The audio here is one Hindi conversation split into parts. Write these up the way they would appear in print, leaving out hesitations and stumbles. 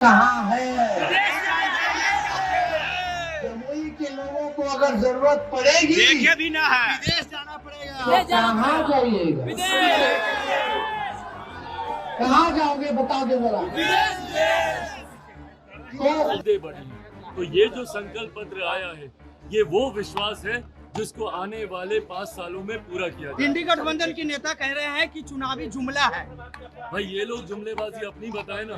कहाँ है? जमुई के लोगों को अगर जरूरत पड़ेगी देखे भी ना है, विदेश जाना पड़ेगा। तो कहाँ जाइएगा? कहाँ जाओगे बताओ दे जरा। तो दे बढ़ी। तो ये जो संकल्प पत्र आया है, ये वो विश्वास है जिसको आने वाले 5 सालों में पूरा किया जाए। इंडी गठबंधन के नेता कह रहे हैं कि चुनावी जुमला है। भाई ये लोग जुमलेबाजी अपनी बताए ना।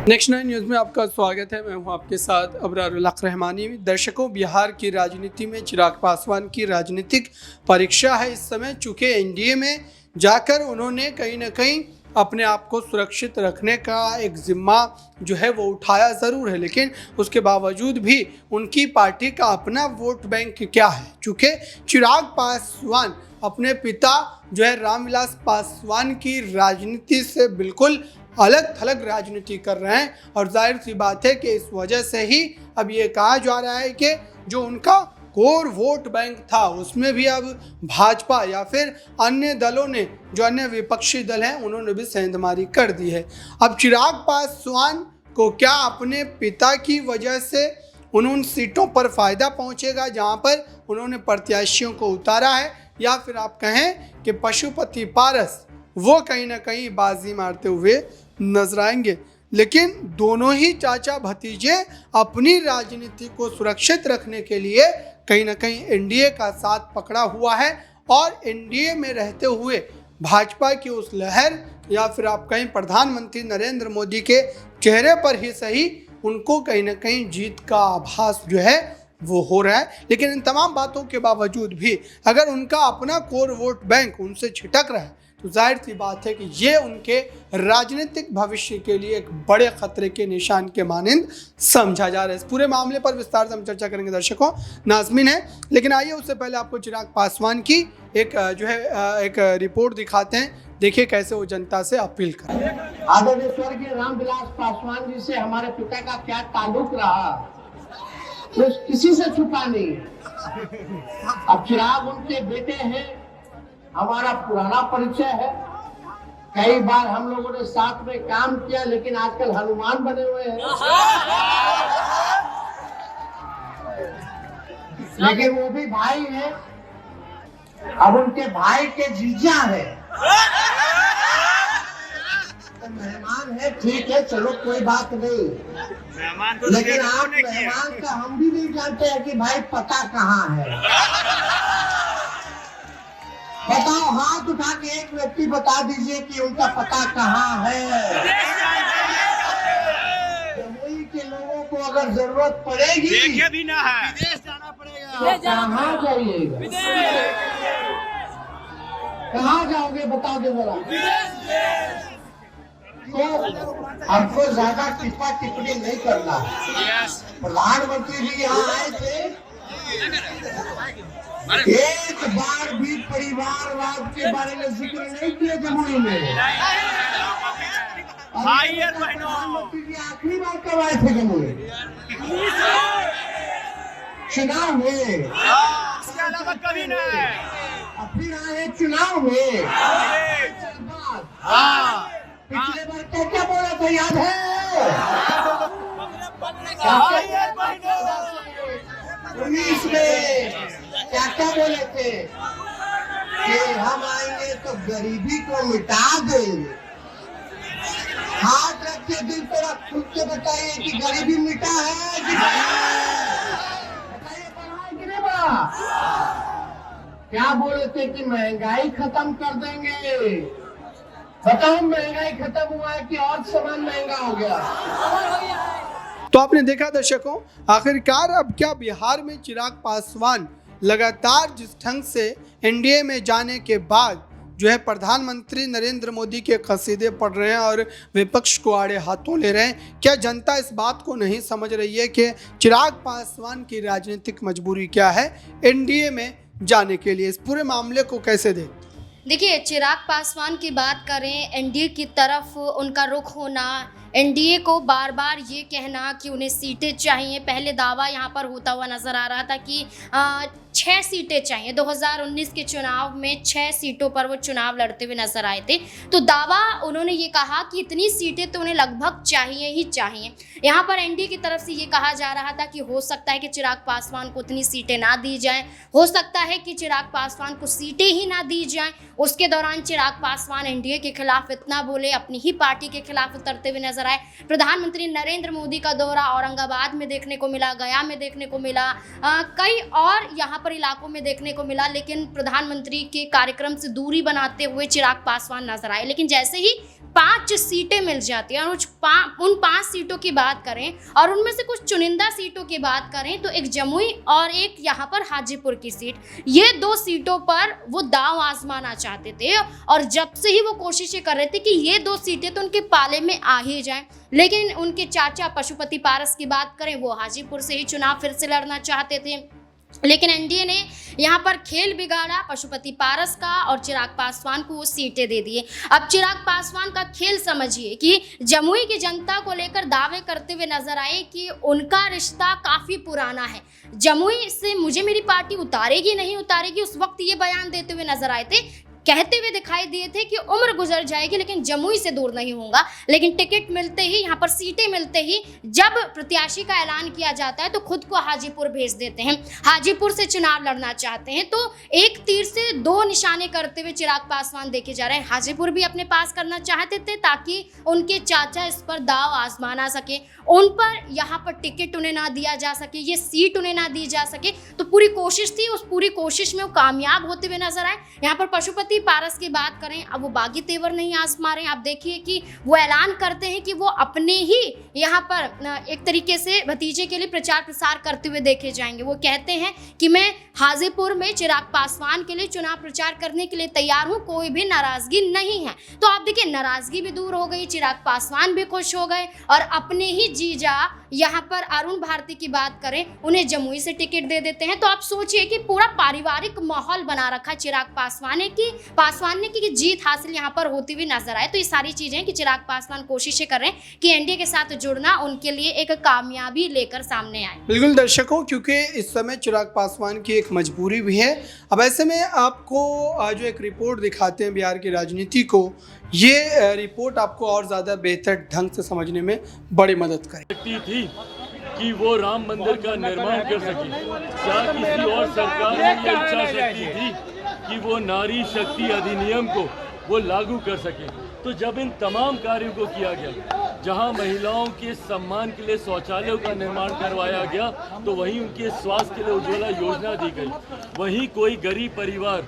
नेक्स्ट 9 न्यूज़ में आपका स्वागत है। मैं हूं आपके साथ अबरारुल हक रहमानी। दर्शकों, बिहार की राजनीति में चिराग पासवान की राजनीतिक परीक्षा है इस समय। चूँकि एनडीए में जाकर उन्होंने कहीं ना कहीं अपने आप को सुरक्षित रखने का एक जिम्मा जो है वो उठाया ज़रूर है, लेकिन उसके बावजूद भी उनकी पार्टी का अपना वोट बैंक क्या है। चूँकि चिराग पासवान अपने पिता जो है रामविलास पासवान की राजनीति से बिल्कुल अलग थलग राजनीति कर रहे हैं, और जाहिर सी बात है कि इस वजह से ही अब ये कहा जा रहा है कि जो उनका कोर वोट बैंक था उसमें भी अब भाजपा या फिर अन्य दलों ने, जो अन्य विपक्षी दल हैं, उन्होंने भी सेंधमारी कर दी है। अब चिराग पासवान को क्या अपने पिता की वजह से उन सीटों पर फ़ायदा पहुंचेगा जहां पर उन्होंने प्रत्याशियों को उतारा है, या फिर आप कहें कि पशुपति पारस वो कहीं ना कहीं बाजी मारते हुए नजर आएंगे। लेकिन दोनों ही चाचा भतीजे अपनी राजनीति को सुरक्षित रखने के लिए कहीं ना कहीं एनडीए का साथ पकड़ा हुआ है, और एनडीए में रहते हुए भाजपा की उस लहर या फिर आप कहें प्रधानमंत्री नरेंद्र मोदी के चेहरे पर ही सही उनको कहीं ना कहीं जीत का आभास जो है वो हो रहा है। लेकिन इन तमाम बातों के बावजूद भी अगर उनका अपना कोर वोट बैंक उनसे छिटक रहा है तो जाहिर सी बात है कि ये उनके राजनीतिक भविष्य के लिए एक बड़े खतरे के निशान के मानंद समझा जा रहा है। इस पूरे मामले पर विस्तार से हम चर्चा करेंगे। दर्शकों, नाज़मीन है, लेकिन आइए उससे पहले आपको चिराग पासवान की एक जो है एक रिपोर्ट दिखाते हैं। देखिए कैसे वो जनता से अपील कर रहे हैं। आदरणीय स्वर्गीय रामविलास पासवान जी से हमारे पिता का क्या ताल्लुक रहा तो किसी से छुपा नहीं है। अब चिराग उनके बेटे हैं, हमारा पुराना परिचय है। कई बार हम लोगों ने साथ में काम किया, लेकिन आजकल हनुमान बने हुए हैं। लेकिन वो भी भाई है। अब उनके भाई के जीजा है तो मेहमान है, ठीक है, चलो कोई बात नहीं। मेहमान को लेकिन आप मेहमान का हम भी नहीं जानते हैं कि भाई पता कहाँ है। बताओ, हाथ उठा के एक व्यक्ति बता दीजिए कि उनका पता कहाँ है। जमुई के लोगों को अगर जरूरत पड़ेगी देखे भी ना है, विदेश जाना पड़ेगा। तो कहाँ जाइएगा? कहाँ जाओगे बताओ दे जरा। तो आपको ज्यादा टिप्पा टिप्पणी नहीं करना है। प्रधानमंत्री जी यहाँ आए थे, एक बार भी परिवारवाद के बारे में जिक्र नहीं किया जमुई में। भाइयों बहनों, प्रधानमंत्री जी आखिरी बार कब आए थे जमुई? चुनाव में। इसके अलावा कभी नहीं। अब फिर आए चुनाव में। पिछले बार क्या क्या बोला था याद है? भाइयों बहनों, 19 में क्या क्या बोले थे कि हम आएंगे तो गरीबी को मिटा देंगे। हाथ रख के दिल पर आप खुद के बताइए कि गरीबी मिटा है कि नहीं? बताइए, बढ़ा है कि नहीं बढ़ा? क्या बोले थे कि महंगाई खत्म कर देंगे। बताओ, महंगाई खत्म हुआ है कि और सामान महंगा हो गया? तो आपने देखा दर्शकों, आखिरकार अब क्या बिहार में चिराग पासवान लगातार जिस ढंग से एनडीए में जाने के बाद जो है प्रधानमंत्री नरेंद्र मोदी के कसीदे पढ़ रहे हैं और विपक्ष को आड़े हाथों ले रहे हैं, क्या जनता इस बात को नहीं समझ रही है कि चिराग पासवान की राजनीतिक मजबूरी क्या है एनडीए में जाने के लिए? इस पूरे मामले को कैसे देखते? देखिए, चिराग पासवान की बात करें, एनडीए की तरफ उनका रुख होना, एनडीए को बार बार ये कहना कि उन्हें सीटें चाहिए, पहले दावा यहाँ पर होता हुआ नज़र आ रहा था कि 6 सीटें चाहिए। 2019 के चुनाव में 6 सीटों पर वो चुनाव लड़ते हुए नजर आए थे। तो दावा उन्होंने ये कहा कि इतनी सीटें तो उन्हें लगभग चाहिए ही चाहिए। यहाँ पर एनडीए की तरफ से ये कहा जा रहा था कि हो सकता है कि चिराग पासवान को उतनी सीटें ना दी जाएं, हो सकता है कि चिराग पासवान को सीटें ही ना दी जाएं। उसके दौरान चिराग पासवान एनडीए के खिलाफ इतना बोले, अपनी ही पार्टी के खिलाफ उतरते हुए नजर आए। प्रधानमंत्री नरेंद्र मोदी का दौरा औरंगाबाद में देखने को मिला, गया में देखने को मिला, कई और यहाँ पर इलाकों में देखने को मिला, लेकिन प्रधानमंत्री के कार्यक्रम से दूरी बनाते हुए चिराग पासवान नजर आए। लेकिन जैसे ही 5 सीटें मिल जाती हैं और उन 5 सीटों की बात करें और उनमें से कुछ चुनिंदा सीटों की बात करें तो एक जमुई और एक यहाँ पर हाजीपुर की सीट, ये 2 सीटों पर वो दांव आजमाना चाहते थे और जब से ही वो कोशिशें कर रहे थे कि ये 2 सीटें तो उनके पाले में आ ही जाएं। लेकिन उनके चाचा पशुपति पारस की बात करें, वो हाजीपुर से ही चुनाव फिर से लड़ना चाहते थे, लेकिन एनडीए ने यहाँ पर खेल बिगाड़ा पशुपति पारस का और चिराग पासवान को वो सीटें दे दिए। अब चिराग पासवान का खेल समझिए कि जमुई की जनता को लेकर दावे करते हुए नजर आए कि उनका रिश्ता काफ़ी पुराना है, जमुई से मुझे मेरी पार्टी उतारेगी नहीं उतारेगी, उस वक्त ये बयान देते हुए नजर आए थे, कहते हुए दिखाई दिए थे कि उम्र गुजर जाएगी लेकिन जमुई से दूर नहीं होगा। लेकिन टिकट मिलते ही, यहाँ पर सीटें मिलते ही जब प्रत्याशी का ऐलान किया जाता है तो खुद को हाजीपुर भेज देते हैं, हाजीपुर से चुनाव लड़ना चाहते हैं। तो एक तीर से 2 निशाने करते हुए चिराग पासवान देखे जा रहे हैं। हाजीपुर भी अपने पास करना चाहते थे ताकि उनके चाचा इस पर दाव आजमा ना सके, उन पर यहाँ पर टिकट उन्हें ना दिया जा सके, ये सीट उन्हें ना दी जा सके। तो पूरी कोशिश थी, उस पूरी कोशिश में वो कामयाब होते हुए नजर आए। यहाँ पर पशुपति पारस की बात करें, अब वो बागी तेवर नहीं आजमा रहे हैं। आप देखिए कि वो ऐलान करते हैं कि वो अपने ही यहाँ पर एक तरीके से भतीजे के लिए प्रचार प्रसार करते हुए देखे जाएंगे। वो कहते हैं कि मैं हाजीपुर में चिराग पासवान के लिए चुनाव प्रचार करने के लिए तैयार हूँ, कोई भी नाराजगी नहीं है। तो आप देखिए नाराजगी भी दूर हो गई, चिराग पासवान भी खुश हो गए और अपने ही जीजा यहाँ पर अरुण भारती की बात करें, उन्हें जमुई से टिकट दे देते हैं। तो आप सोचिए कि पूरा पारिवारिक माहौल बना रखा चिराग पासवान ने कि जीत हासिल यहाँ पर होती हुई नजर आए। तो ये सारी चीजें कि चिराग पासवान कोशिशें कर रहे हैं कि एनडीए के साथ जुड़ना उनके लिए एक कामयाबी लेकर सामने आए। बिल्कुल दर्शकों, क्योंकि इस समय चिराग पासवान की एक मजबूरी भी है। अब ऐसे में आपको जो एक रिपोर्ट दिखाते हैं बिहार की राजनीति को, ये रिपोर्ट आपको और ज़्यादा बेहतर ढंग से समझने में बड़ी मदद करेगी। थी कि वो राम मंदिर का निर्माण कर सके, क्या किसी और सरकार में ये इच्छा शक्ति थी कि वो नारी शक्ति अधिनियम को वो लागू कर सके? तो जब इन तमाम कार्यों को किया गया, जहां महिलाओं के सम्मान के लिए शौचालयों का निर्माण करवाया गया, तो वहीं उनके स्वास्थ्य के लिए उज्ज्वला योजना दी गई, वहीं कोई गरीब परिवार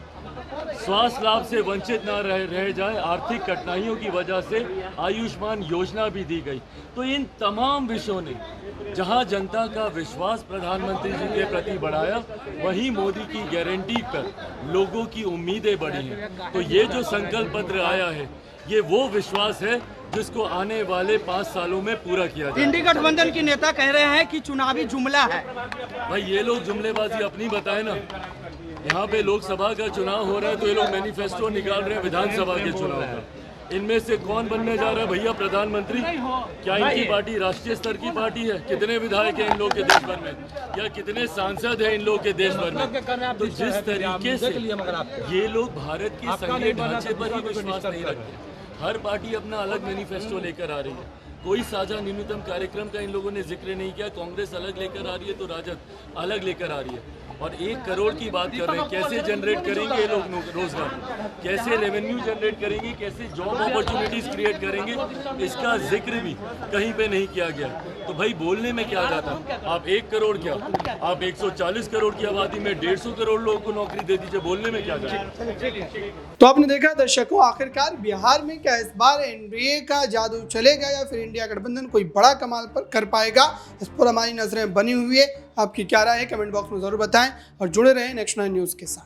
स्वास्थ्य लाभ से वंचित न रह जाए, आर्थिक कठिनाइयों की वजह से आयुष्मान योजना भी दी गई। तो इन तमाम विषयों ने जहां जनता का विश्वास प्रधानमंत्री जी के प्रति बढ़ाया, वहीं मोदी की गारंटी पर लोगों की उम्मीदें बढ़ी हैं। तो ये जो संकल्प पत्र आया है, ये वो विश्वास है जिसको आने वाले 5 सालों में पूरा किया जाए। इंडी गठबंधन के नेता कह रहे हैं कि चुनावी जुमला है। भाई ये लोग जुमलेबाजी अपनी बताए ना, यहाँ पे लोकसभा का चुनाव हो रहा है तो ये लोग मैनिफेस्टो निकाल रहे हैं विधानसभा के चुनाव का। इनमें से कौन बनने जा रहा है भैया प्रधानमंत्री? क्या इनकी पार्टी राष्ट्रीय स्तर की पार्टी है? कितने विधायक हैं इन लोग के देश भर में, या कितने सांसद हैं इन लोग के देश भर में? तो जिस तरीके से ये लोग भारत के संघीय ढांचे पर ही विश्वास नहीं रखते, हर पार्टी अपना अलग मैनिफेस्टो लेकर आ रही है, कोई साझा न्यूनतम कार्यक्रम का इन लोगों ने जिक्र नहीं किया। कांग्रेस अलग लेकर आ रही है तो राजद अलग लेकर आ रही है, और 1 करोड़ की बात कर रहे हैं। कैसे जनरेट करेंगे ये लोग रोजगार, कैसे रेवेन्यू जनरेट करेंगे, कैसे जॉब अपॉर्चुनिटीज क्रिएट करेंगे, इसका जिक्र भी कहीं पे नहीं किया गया। तो भाई बोलने में क्या जाता, आप 1 करोड़ क्या, आप 140 करोड़ की आबादी में 150 करोड़ लोगों को नौकरी दे दीजिए, बोलने में क्या जाता। तो आपने देखा दर्शकों, आखिरकार बिहार में क्या इस बार एनडीए का जादू चलेगा या फिर इंडिया गठबंधन कोई बड़ा कमाल पर कर पाएगा? इस पर हमारी नजरें बनी हुई है। आपकी क्या राय है कमेंट बॉक्स में जरूर बताएं और जुड़े रहें नेक्स्ट 9 न्यूज़ के साथ।